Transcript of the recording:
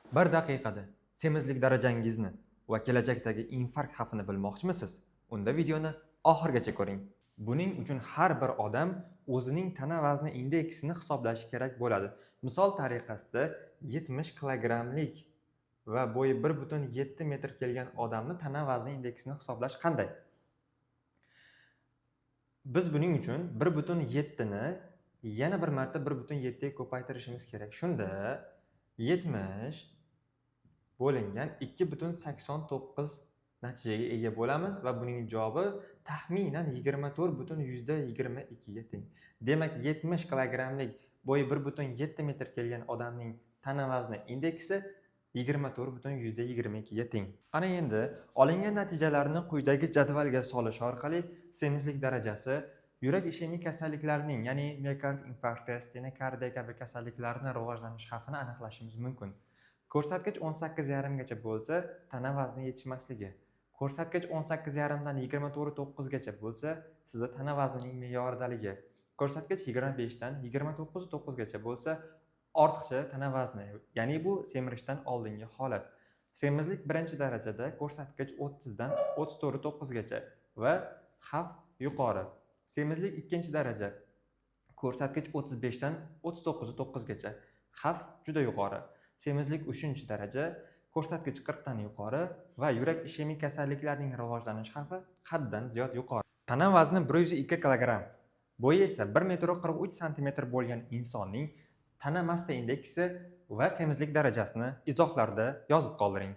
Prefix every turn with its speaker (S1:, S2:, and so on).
S1: Bir daqiqada semizlik darajangizni va kelajakdagi infarkt xavfini bilmoqchimisiz? Unda videoni oxirigacha ko'ring. Buning uchun har bir odam o'zining tana vazni indeksini hisoblashi kerak bo'ladi. Misol tariqasida 70 kilogrammlik va bo'yi 1,7 metr kelgan odamni tana vazni indeksini hisoblash qanday? Biz buning uchun 1,7 ni yana bir marta 1,7 ga ko'paytirishimiz kerak. Shunda 70 bo'lingan 2,89 natijaga ega bo'lamiz va buning javobi taxminan 24,22 ga teng. Demak, 70 kilogrammlik bo'yi 1,7 metr kelgan odamning tana vazni indeksi 24,22 ga teng. Ana endi olingan natijalarni quyidagi jadvalga solish orqali semizlik darajasi, yurak ishemik kasalliklarining, ya'ni miokard infarkti, stenokardiya kabi kasalliklarning rivojlanish xavfini aniqlashimiz mumkin. Ko'rsatkich 18,5 gacha bo'lsa, tana vazni yetishmasligi. Ko'rsatkich 18,5 dan 24,9 gacha bo'lsa, sizda tana vaznining me'yoridaligi. Ko'rsatkich 25 dan 29,9 gacha bo'lsa, ortiqcha tana vazni, ya'ni bu semirishdan oldingi holat. Semizlik birinchi darajada ko'rsatkich 30 dan 34,9 gacha va xavf yuqori. Semizlik ikkinchi daraja, ko'rsatkich 35 dan 39,9 gacha, xavf juda yuqori. Semizlik 3-chi daraja, ko'rsatkich 40 dan yuqori va yurak ishemik kasalliklarining rivojlanish xavfi haddan ziyod yuqori. Tana vazni 102 kilogramm, bo'yi esa 1,43 sm bo'lgan insonning tana massa indeksi va semizlik darajasini izohlarda yozib qoldiring.